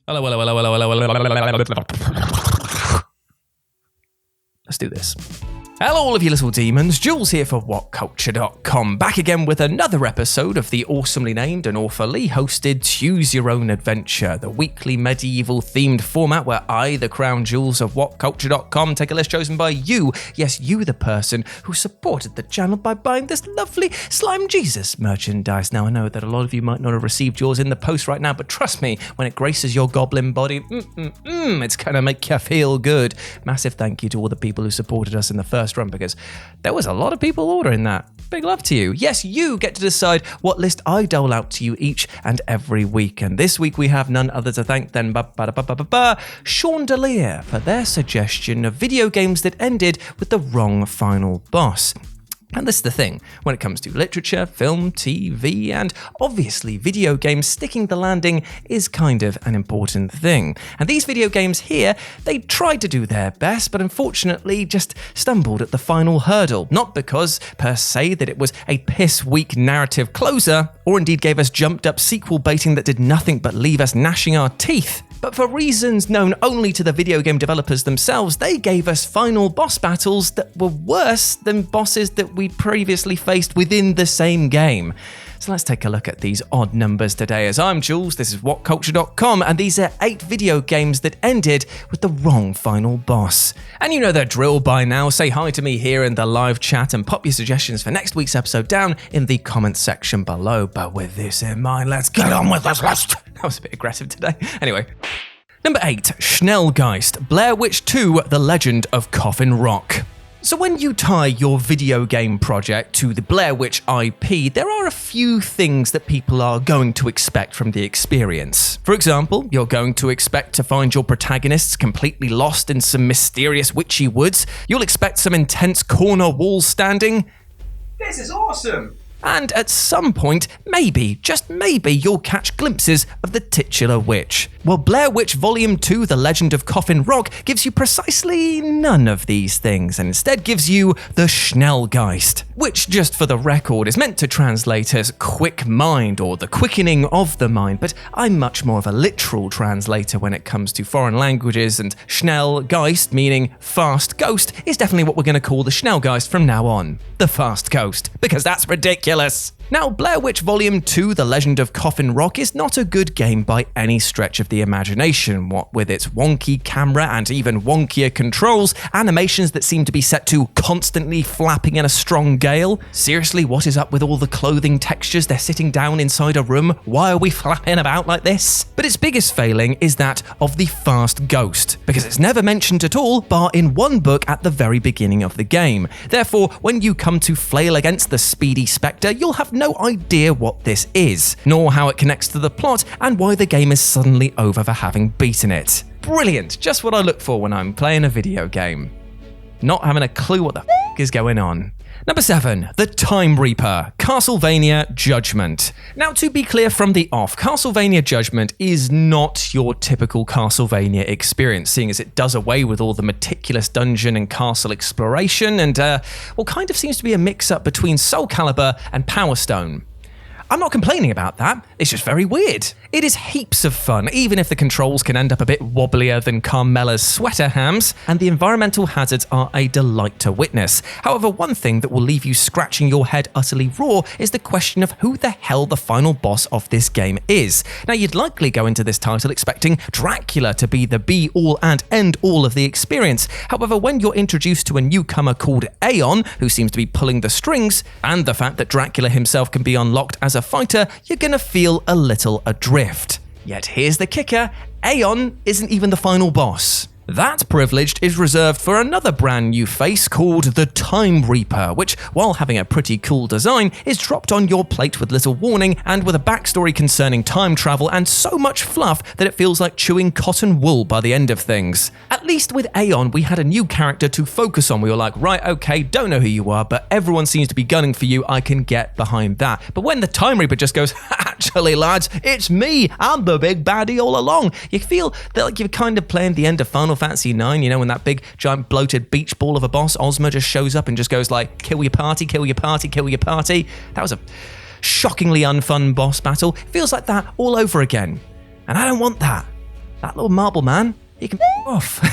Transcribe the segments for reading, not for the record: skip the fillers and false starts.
Hello, hello, hello, hello, hello, hello, hello. Let's do this. Hello all of you little demons, Jules here for WhatCulture.com, back again with another episode of the awesomely named and awfully hosted Tues Your Own Adventure, the weekly medieval themed format where I, the crown Jules of WhatCulture.com, take a list chosen by you, yes you the person who supported the channel by buying this lovely Slime Jesus merchandise. Now I know that a lot of you might not have received yours in the post right now, but trust me, when it graces your goblin body, it's gonna make you feel good. Massive thank you to all the people who supported us in the first run, because there was a lot of people ordering that. Big love to you. Yes, you get to decide what list I dole out to you each and every week. And this week we have none other to thank than Chandelier for their suggestion of video games that ended with the wrong final boss. And this is the thing, when it comes to literature, film, TV, and obviously video games, sticking the landing is kind of an important thing. And these video games here, they tried to do their best, but unfortunately just stumbled at the final hurdle. Not because, per se, that it was a piss-weak narrative closer, or indeed gave us jumped-up sequel baiting that did nothing but leave us gnashing our teeth. But for reasons known only to the video game developers themselves, they gave us final boss battles that were worse than bosses that we'd previously faced within the same game. So let's take a look at these odd numbers today. As I'm Jules, this is WhatCulture.com, and these are 8 video games that ended with the wrong final boss. And you know the drill by now. Say hi to me here in the live chat and pop your suggestions for next week's episode down in the comments section below. But with this in mind, let's get on with this list. That was a bit aggressive today. Anyway. Number 8, SCHNELL GEIST, Blair Witch 2, The Legend of Coffin Rock. So when you tie your video game project to the Blair Witch IP, there are a few things that people are going to expect from the experience. For example, you're going to expect to find your protagonists completely lost in some mysterious witchy woods. You'll expect some intense corner wall standing. This is awesome! And at some point, maybe, just maybe, you'll catch glimpses of the titular witch. Well, Blair Witch Volume 2, The Legend of Coffin Rock, gives you precisely none of these things, and instead gives you the SCHNELL GEIST, which, just for the record, is meant to translate as quick mind, or the quickening of the mind, but I'm much more of a literal translator when it comes to foreign languages, and SCHNELL GEIST, meaning fast ghost, is definitely what we're going to call the SCHNELL GEIST from now on. The fast ghost, because that's ridiculous. Now, Blair Witch Volume 2, The Legend of Coffin Rock is not a good game by any stretch of the imagination, what with its wonky camera and even wonkier controls, animations that seem to be set to constantly flapping in a strong gale. Seriously, what is up with all the clothing textures? They're sitting down inside a room. Why are we flapping about like this? But its biggest failing is that of the fast ghost, because it's never mentioned at all, bar in one book at the very beginning of the game. Therefore, when you come to flail against the speedy spectre, you'll have no idea what this is, nor how it connects to the plot and why the game is suddenly over for having beaten it. Brilliant, just what I look for when I'm playing a video game. Not having a clue what the f*** is going on. Number 7, The Time Reaper, Castlevania Judgment. Now, to be clear from the off, Castlevania Judgment is not your typical Castlevania experience, seeing as it does away with all the meticulous dungeon and castle exploration and, kind of seems to be a mix-up between Soul Calibur and Power Stone. I'm not complaining about that, it's just very weird. It is heaps of fun, even if the controls can end up a bit wobblier than Carmella's sweater hams, and the environmental hazards are a delight to witness. However, one thing that will leave you scratching your head utterly raw is the question of who the hell the final boss of this game is. Now, you'd likely go into this title expecting Dracula to be the be-all and end-all of the experience. However, when you're introduced to a newcomer called Aeon, who seems to be pulling the strings, and the fact that Dracula himself can be unlocked as a fighter, you're gonna feel a little adrift. Yet here's the kicker, Aeon isn't even the final boss. That privilege is reserved for another brand new face called the Time Reaper, which, while having a pretty cool design, is dropped on your plate with little warning and with a backstory concerning time travel and so much fluff that it feels like chewing cotton wool by the end of things. At least with Aeon, we had a new character to focus on. We were like, right, okay, don't know who you are, but everyone seems to be gunning for you, I can get behind that. But when the Time Reaper just goes, actually lads, it's me, I'm the big baddie all along, you feel that like you're kind of playing the end of Final Fantasy IX, you know, when that big giant bloated beach ball of a boss, Ozma, just shows up and just goes like, kill your party, kill your party, kill your party. That was a shockingly unfun boss battle. It feels like that all over again. And I don't want that. That little marble man, he can off.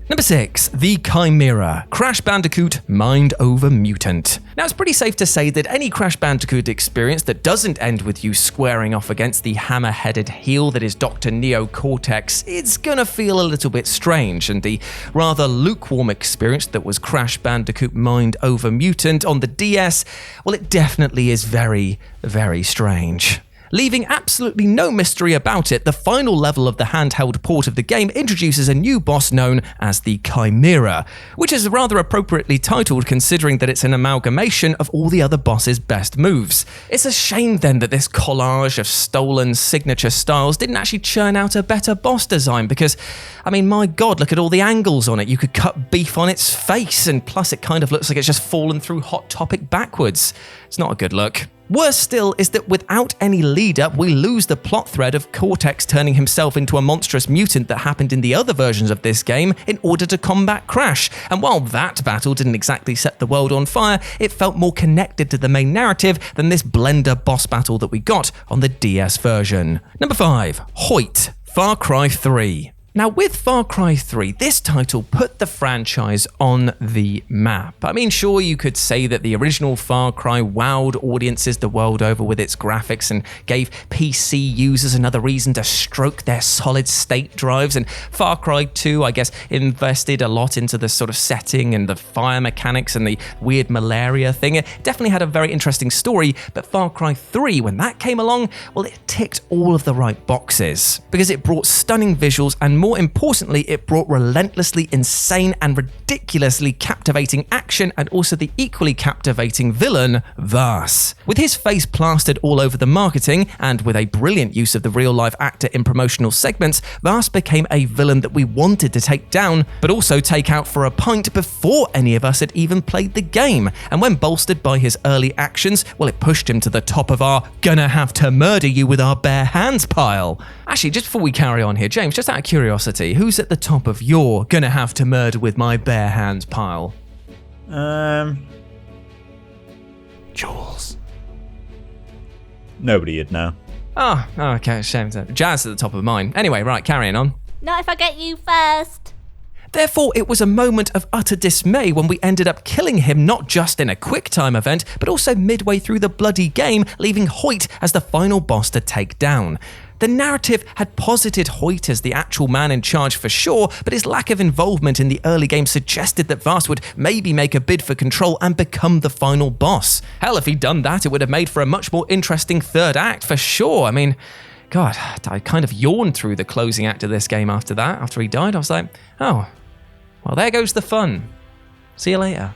Number 6, the Chimera, Crash Bandicoot Mind Over Mutant. Now, it's pretty safe to say that any Crash Bandicoot experience that doesn't end with you squaring off against the hammer-headed heel that is Dr. Neo Cortex, it's gonna feel a little bit strange, and the rather lukewarm experience that was Crash Bandicoot Mind Over Mutant on the DS, well, it definitely is very, very strange. Leaving absolutely no mystery about it, the final level of the handheld port of the game introduces a new boss known as the Chimera, which is rather appropriately titled considering that it's an amalgamation of all the other boss's best moves. It's a shame then that this collage of stolen signature styles didn't actually churn out a better boss design because, I mean, my god, look at all the angles on it. You could cut beef on its face, and plus it kind of looks like it's just fallen through Hot Topic backwards. It's not a good look. Worse still is that without any lead-up, we lose the plot thread of Cortex turning himself into a monstrous mutant that happened in the other versions of this game in order to combat Crash. And while that battle didn't exactly set the world on fire, it felt more connected to the main narrative than this blender boss battle that we got on the DS version. Number 5, HOYT, Far Cry 3. Now, with Far Cry 3, this title put the franchise on the map. I mean, sure, you could say that the original Far Cry wowed audiences the world over with its graphics and gave PC users another reason to stroke their solid-state drives, and Far Cry 2, I guess, invested a lot into the sort of setting and the fire mechanics and the weird malaria thing. It definitely had a very interesting story, but Far Cry 3, when that came along, well, it ticked all of the right boxes, because it brought stunning visuals and more importantly, it brought relentlessly insane and ridiculously captivating action and also the equally captivating villain, Vaas. With his face plastered all over the marketing and with a brilliant use of the real-life actor in promotional segments, Vaas became a villain that we wanted to take down, but also take out for a pint before any of us had even played the game. And when bolstered by his early actions, well, it pushed him to the top of our gonna have to murder you with our bare hands pile. Actually, just before we carry on here, James, just out of curiosity, who's at the top of your gonna have to murder with my bare hands pile? Jules. Nobody you'd know. Oh, okay, shame. Jazz at the top of mine. Anyway, right, carrying on. Not if I get you first. Therefore, it was a moment of utter dismay when we ended up killing him not just in a quick-time event, but also midway through the bloody game, leaving HOYT as the final boss to take down. The narrative had posited HOYT as the actual man in charge for sure, but his lack of involvement in the early game suggested that Vaas would maybe make a bid for control and become the final boss. Hell, if he'd done that, it would have made for a much more interesting third act for sure. I mean, God, I kind of yawned through the closing act of this game after that. After he died, I was like, oh, well, there goes the fun. See you later.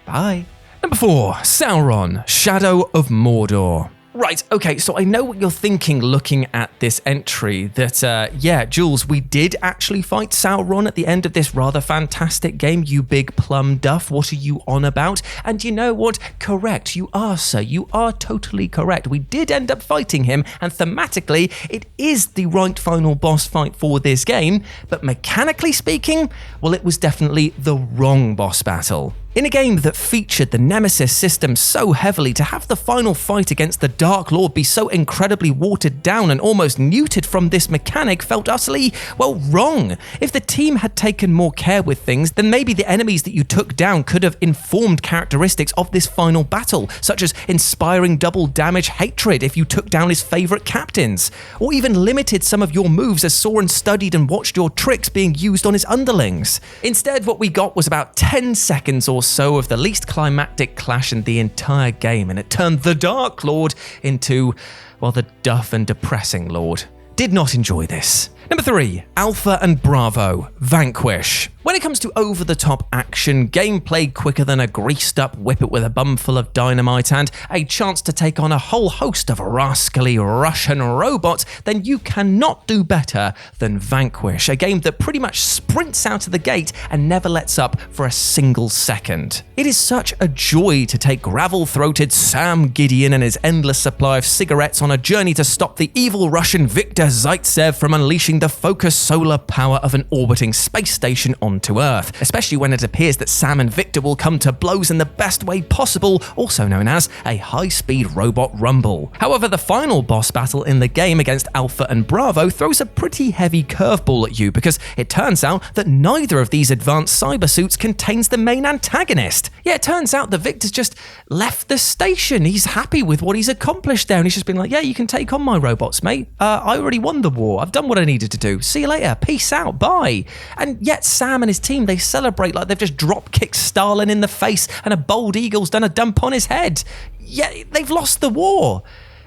Bye. Number 4, SAURON, Shadow of Mordor. Right, okay, so I know what you're thinking looking at this entry, that, yeah, Jules, we did actually fight Sauron at the end of this rather fantastic game, you big plum duff, what are you on about? And you know what? Correct, you are, sir, you are totally correct. We did end up fighting him, and thematically, it is the right final boss fight for this game, but mechanically speaking, well, it was definitely the wrong boss battle. In a game that featured the Nemesis system so heavily, to have the final fight against the Dark Lord be so incredibly watered down and almost neutered from this mechanic felt utterly, well, wrong. If the team had taken more care with things, then maybe the enemies that you took down could have informed characteristics of this final battle, such as inspiring double damage hatred if you took down his favourite captains, or even limited some of your moves as Sauron studied and watched your tricks being used on his underlings. Instead, what we got was about 10 seconds or so of the least climactic clash in the entire game, and it turned the Dark Lord into, well, the duff and depressing Lord. Did not enjoy this. Number 3, Alpha and Bravo, Vanquish. When it comes to over-the-top action, gameplay quicker than a greased-up whippet with a bum full of dynamite and a chance to take on a whole host of rascally Russian robots, then you cannot do better than Vanquish, a game that pretty much sprints out of the gate and never lets up for a single second. It is such a joy to take gravel-throated Sam Gideon and his endless supply of cigarettes on a journey to stop the evil Russian Viktor Zaitsev from unleashing unleashing the focused solar power of an orbiting space station onto Earth, especially when it appears that Sam and Victor will come to blows in the best way possible, also known as a high-speed robot rumble. However, the final boss battle in the game against Alpha and Bravo throws a pretty heavy curveball at you, because it turns out that neither of these advanced cybersuits contains the main antagonist. Yeah, it turns out that Victor's just left the station. He's happy with what he's accomplished there, and he's just been like, yeah, you can take on my robots, mate. I already won the war. I've done what I needed to do. See you later. Peace out. Bye. And yet Sam and his team, they celebrate like they've just drop-kicked Stalin in the face and a bald eagle's done a dump on his head. Yet they've lost the war.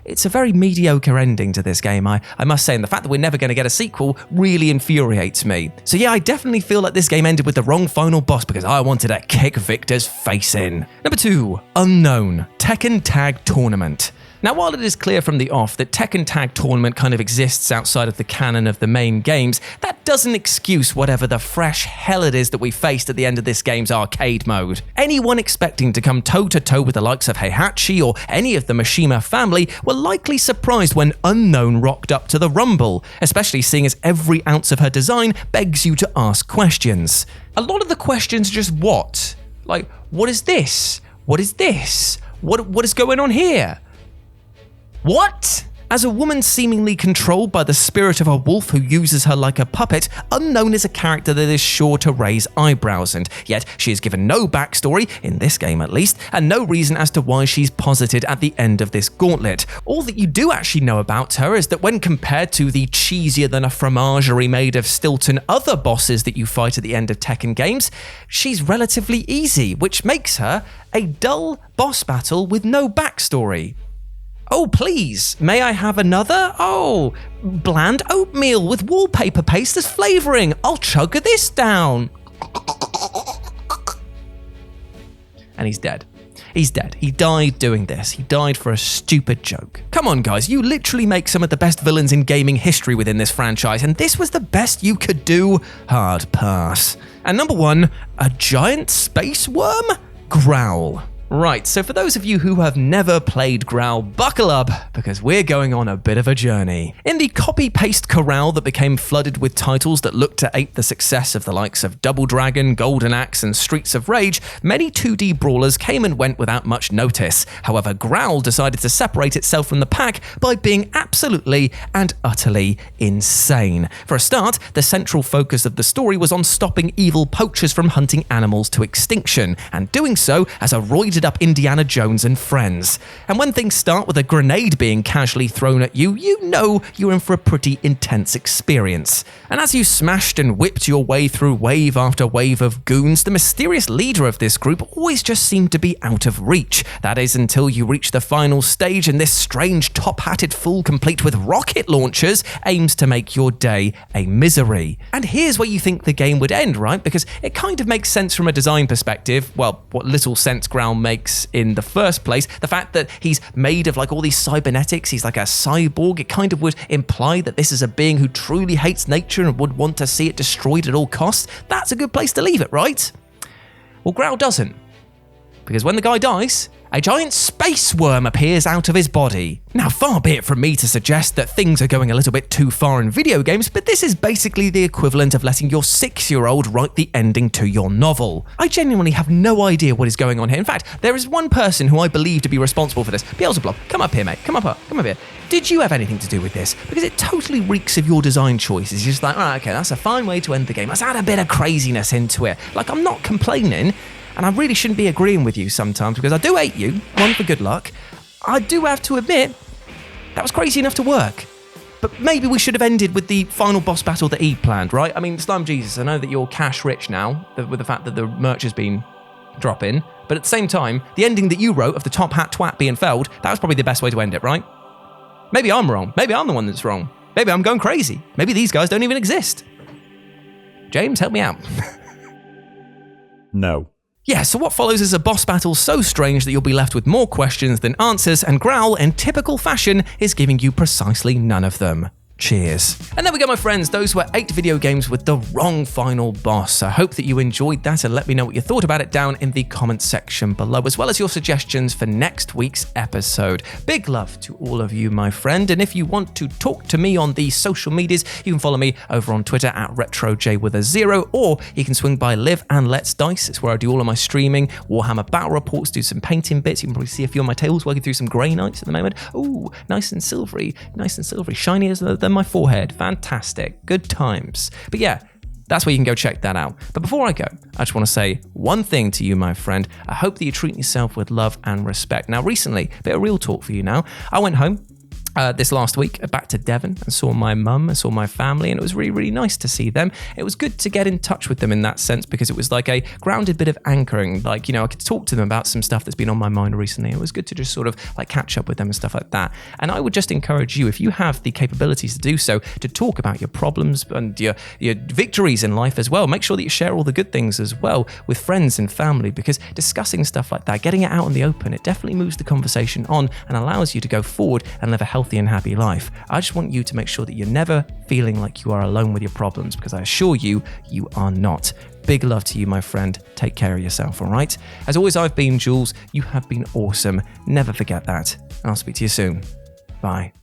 It's a very mediocre ending to this game, I must say, and the fact that we're never going to get a sequel really infuriates me. So yeah, I definitely feel like this game ended with the wrong final boss, because I wanted to kick Victor's face in. Number 2, Unknown, Tekken Tag Tournament. Now, while it is clear from the off that Tekken Tag Tournament kind of exists outside of the canon of the main games, that doesn't excuse whatever the fresh hell it is that we faced at the end of this game's arcade mode. Anyone expecting to come toe-to-toe with the likes of Heihachi or any of the Mishima family were likely surprised when Unknown rocked up to the Rumble, especially seeing as every ounce of her design begs you to ask questions. A lot of the questions are just what? Like, what is this? What is this? What is going on here? What? As a woman seemingly controlled by the spirit of a wolf who uses her like a puppet, Unknown is a character that is sure to raise eyebrows, and yet she is given no backstory, in this game at least, and no reason as to why she's posited at the end of this gauntlet. All that you do actually know about her is that when compared to the cheesier than a fromagerie made of Stilton other bosses that you fight at the end of Tekken games, she's relatively easy, which makes her a dull boss battle with no backstory. Oh, please, may I have another? Oh, bland oatmeal with wallpaper paste as flavouring. I'll chug this down. And he's dead. He's dead. He died doing this. He died for a stupid joke. Come on, guys, you literally make some of the best villains in gaming history within this franchise, and this was the best you could do? Hard pass. And number 1, a giant space worm? GROWL. Right, so for those of you who have never played GROWL, buckle up, because we're going on a bit of a journey. In the copy-paste corral that became flooded with titles that looked to ape the success of the likes of Double Dragon, Golden Axe, and Streets of Rage, many 2D brawlers came and went without much notice. However, GROWL decided to separate itself from the pack by being absolutely and utterly insane. For a start, the central focus of the story was on stopping evil poachers from hunting animals to extinction, and doing so as a roided up Indiana Jones and friends. And when things start with a grenade being casually thrown at you, you know you're in for a pretty intense experience. And as you smashed and whipped your way through wave after wave of goons, the mysterious leader of this group always just seemed to be out of reach. That is until you reach the final stage and this strange top-hatted fool complete with rocket launchers aims to make your day a misery. And here's where you think the game would end, right? Because it kind of makes sense from a design perspective. Well, what little sense GROWL makes in the first place. The fact that he's made of like all these cybernetics, he's like a cyborg, it kind of would imply that this is a being who truly hates nature and would want to see it destroyed at all costs. That's a good place to leave it, right? Well, GROWL doesn't. Because when the guy dies, a giant space worm appears out of his body. Now, far be it from me to suggest that things are going a little bit too far in video games, but this is basically the equivalent of letting your 6-year-old write the ending to your novel. I genuinely have no idea what is going on here. In fact, there is one person who I believe to be responsible for this. Beelzebub, come up here, mate. Come up here. Did you have anything to do with this? Because it totally reeks of your design choices. You're just like, all right, okay, that's a fine way to end the game. Let's add a bit of craziness into it. Like, I'm not complaining. And I really shouldn't be agreeing with you sometimes because I do hate you, one for good luck. I do have to admit, that was crazy enough to work. But maybe we should have ended with the final boss battle that he planned, right? I mean, Slime Jesus, I know that you're cash rich now with the fact that the merch has been dropping. But at the same time, the ending that you wrote of the top hat twat being felled, that was probably the best way to end it, right? Maybe I'm wrong. Maybe I'm the one that's wrong. Maybe I'm going crazy. Maybe these guys don't even exist. James, help me out. No. Yeah, so what follows is a boss battle so strange that you'll be left with more questions than answers, and GROWL, in typical fashion, is giving you precisely none of them. Cheers. And there we go, my friends. Those were 8 video games with the wrong final boss. I hope that you enjoyed that, and let me know what you thought about it down in the comments section below, as well as your suggestions for next week's episode. Big love to all of you, my friend. And if you want to talk to me on the social medias, you can follow me over on Twitter at RetroJ, or you can swing by Live and Let's Dice. It's where I do all of my streaming, Warhammer battle reports, do some painting bits. You can probably see a few of my tables working through some Grey Knights at the moment. Ooh, nice and silvery, shiny as than my forehead. Fantastic. Good times. But yeah, that's where you can go check that out. But before I go, I just want to say one thing to you, my friend. I hope that you treat yourself with love and respect. Now, recently, a bit of real talk for you now. I went home this last week back to Devon and saw my mum and saw my family, and it was really, really nice to see them. It was good to get in touch with them in that sense, because it was like a grounded bit of anchoring. Like, you know, I could talk to them about some stuff that's been on my mind recently. It was good to just sort of like catch up with them and stuff like that. And I would just encourage you, if you have the capabilities to do so, to talk about your problems and your victories in life as well. Make sure that you share all the good things as well with friends and family, because discussing stuff like that, getting it out in the open, it definitely moves the conversation on and allows you to go forward and live a healthy and happy life. I just want you to make sure that you're never feeling like you are alone with your problems, because I assure you, you are not. Big love to you, my friend. Take care of yourself, all right? As always, I've been Jules. You have been awesome. Never forget that. And I'll speak to you soon. Bye.